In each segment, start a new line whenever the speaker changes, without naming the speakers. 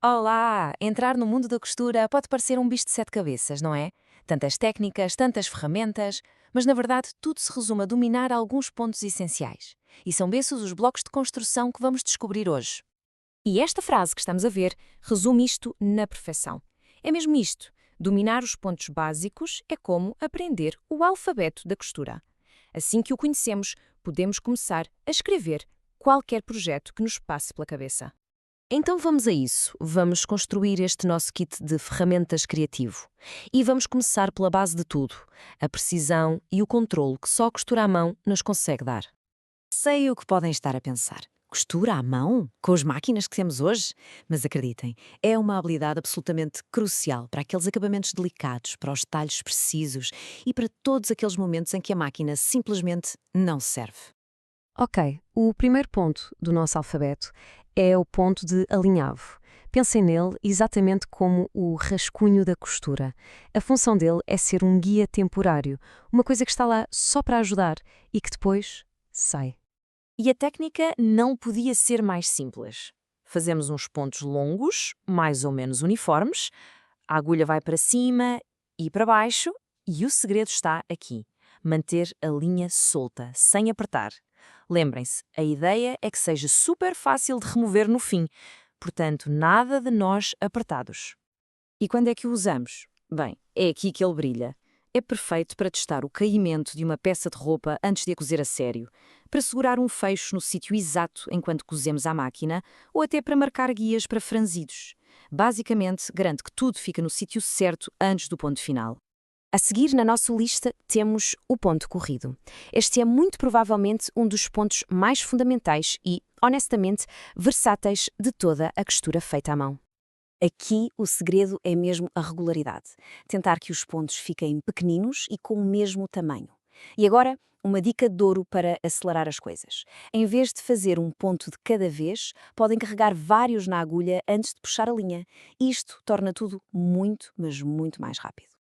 Olá! Entrar no mundo da costura pode parecer um bicho de sete cabeças, não é? Tantas técnicas, tantas ferramentas, mas na verdade tudo se resume a dominar alguns pontos essenciais. E são esses os blocos de construção que vamos descobrir hoje.
E esta frase que estamos a ver resume isto na perfeição. É mesmo isto. Dominar os pontos básicos é como aprender o alfabeto da costura. Assim que o conhecemos, podemos começar a escrever qualquer projeto que nos passe pela cabeça.
Então vamos a isso. Vamos construir este nosso kit de ferramentas criativo. E vamos começar pela base de tudo, a precisão e o controle que só a costura à mão nos consegue dar. Sei o que podem estar a pensar. Costura à mão? Com as máquinas que temos hoje? Mas acreditem, é uma habilidade absolutamente crucial para aqueles acabamentos delicados, para os detalhes precisos e para todos aqueles momentos em que a máquina simplesmente não serve.
Ok, o primeiro ponto do nosso alfabeto é o ponto de alinhavo. Pensem nele exatamente como o rascunho da costura. A função dele é ser um guia temporário, uma coisa que está lá só para ajudar e que depois sai.
E a técnica não podia ser mais simples. Fazemos uns pontos longos, mais ou menos uniformes, a agulha vai para cima e para baixo, e o segredo está aqui: manter a linha solta, sem apertar. Lembrem-se, a ideia é que seja super fácil de remover no fim, portanto, nada de nós apertados. E quando é que o usamos? Bem, é aqui que ele brilha. É perfeito para testar o caimento de uma peça de roupa antes de a cozer a sério, para segurar um fecho no sítio exato enquanto cozemos à máquina ou até para marcar guias para franzidos. Basicamente, garante que tudo fica no sítio certo antes do ponto final.
A seguir, na nossa lista, temos o ponto corrido. Este é muito provavelmente um dos pontos mais fundamentais e, honestamente, versáteis de toda a costura feita à mão. Aqui o segredo é mesmo a regularidade. Tentar que os pontos fiquem pequeninos e com o mesmo tamanho. E agora, uma dica de ouro para acelerar as coisas. Em vez de fazer um ponto de cada vez, podem carregar vários na agulha antes de puxar a linha. Isto torna tudo muito, mas muito mais rápido.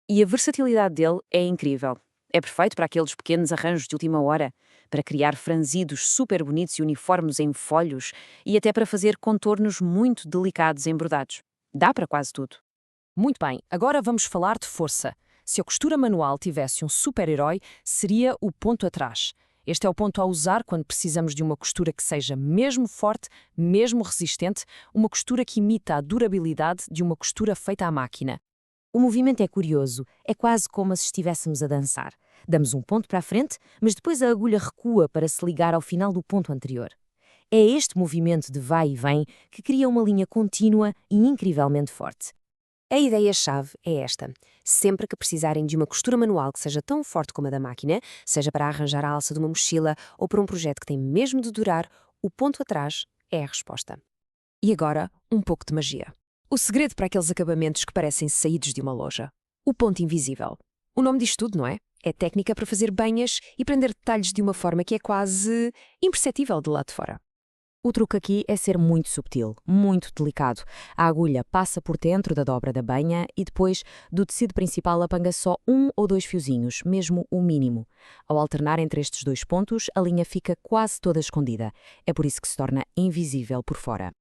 E a versatilidade dele é incrível. É perfeito para aqueles pequenos arranjos de última hora, para criar franzidos super bonitos e uniformes em folhos e até para fazer contornos muito delicados em bordados. Dá para quase tudo.
Muito bem, agora vamos falar de força. Se a costura manual tivesse um super-herói, seria o ponto atrás. Este é o ponto a usar quando precisamos de uma costura que seja mesmo forte, mesmo resistente, uma costura que imita a durabilidade de uma costura feita à máquina. O movimento é curioso, é quase como se estivéssemos a dançar. Damos um ponto para a frente, mas depois a agulha recua para se ligar ao final do ponto anterior. É este movimento de vai e vem que cria uma linha contínua e incrivelmente forte. A ideia-chave é esta. Sempre que precisarem de uma costura manual que seja tão forte como a da máquina, seja para arranjar a alça de uma mochila ou para um projeto que tem mesmo de durar, o ponto atrás é a resposta. E agora, um pouco de magia. O segredo para aqueles acabamentos que parecem saídos de uma loja. O ponto invisível. O nome diz tudo, não é? É técnica para fazer banhas e prender detalhes de uma forma que é quase imperceptível de lá de fora. O truque aqui é ser muito subtil, muito delicado. A agulha passa por dentro da dobra da banha e depois do tecido principal apanga só um ou dois fiozinhos, mesmo o mínimo. Ao alternar entre estes dois pontos, a linha fica quase toda escondida. É por isso que se torna invisível por fora.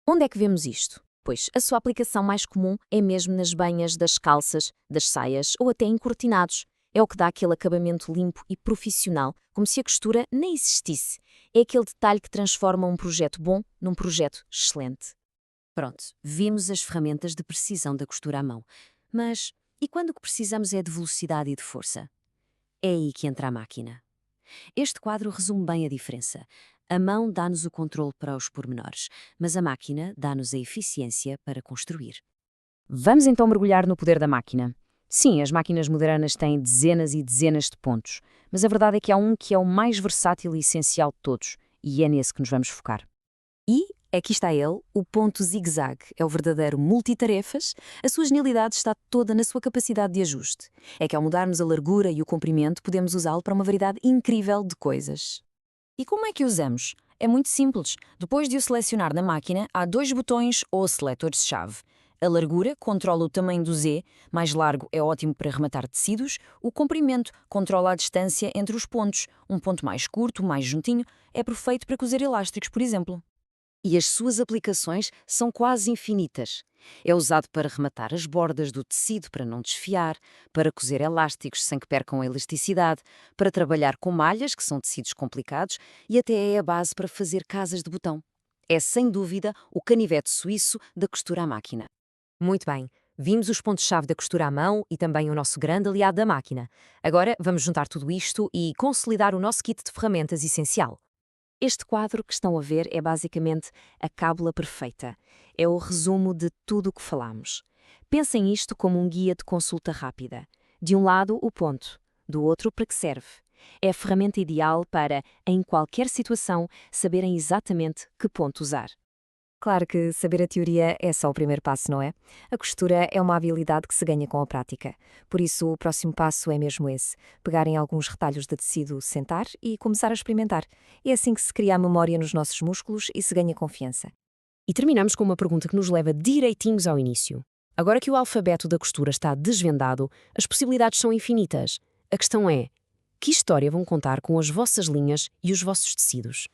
Onde é que vemos isto? Pois a sua aplicação mais comum é mesmo nas banhas das calças, das saias ou até em cortinados. É o que dá aquele acabamento limpo e profissional, como se a costura nem existisse. É aquele detalhe que transforma um projeto bom num projeto excelente. Pronto, vimos as ferramentas de precisão da costura à mão. Mas e quando o que precisamos é de velocidade e de força? É aí que entra a máquina. Este quadro resume bem a diferença. A mão dá-nos o controle para os pormenores, mas a máquina dá-nos a eficiência para construir. Vamos então mergulhar no poder da máquina. Sim, as máquinas modernas têm dezenas e dezenas de pontos, mas a verdade é que há um que é o mais versátil e essencial de todos, e é nesse que nos vamos focar. E aqui está ele, o ponto zigue-zague. É o verdadeiro multitarefas. A sua genialidade está toda na sua capacidade de ajuste. É que ao mudarmos a largura e o comprimento, podemos usá-lo para uma variedade incrível de coisas. E como é que usamos? É muito simples. Depois de o selecionar na máquina, há dois botões ou seletores-chave. A largura controla o tamanho do Z, mais largo é ótimo para rematar tecidos. O comprimento controla a distância entre os pontos. Um ponto mais curto, mais juntinho, é perfeito para cozer elásticos, por exemplo.
E as suas aplicações são quase infinitas. É usado para rematar as bordas do tecido para não desfiar, para cozer elásticos sem que percam a elasticidade, para trabalhar com malhas, que são tecidos complicados, e até é a base para fazer casas de botão. É, sem dúvida, o canivete suíço da costura à máquina.
Muito bem. Vimos os pontos-chave da costura à mão e também o nosso grande aliado da máquina. Agora vamos juntar tudo isto e consolidar o nosso kit de ferramentas essencial. Este quadro que estão a ver é basicamente a cábula perfeita. É o resumo de tudo o que falamos. Pensem isto como um guia de consulta rápida. De um lado, o ponto. Do outro, para que serve. É a ferramenta ideal para, em qualquer situação, saberem exatamente que ponto usar. Claro que saber a teoria é só o primeiro passo, não é? A costura é uma habilidade que se ganha com a prática. Por isso, o próximo passo é mesmo esse: pegarem alguns retalhos de tecido, sentar e começar a experimentar. É assim que se cria a memória nos nossos músculos e se ganha confiança. E terminamos com uma pergunta que nos leva direitinhos ao início. Agora que o alfabeto da costura está desvendado, as possibilidades são infinitas. A questão é: que história vão contar com as vossas linhas e os vossos tecidos?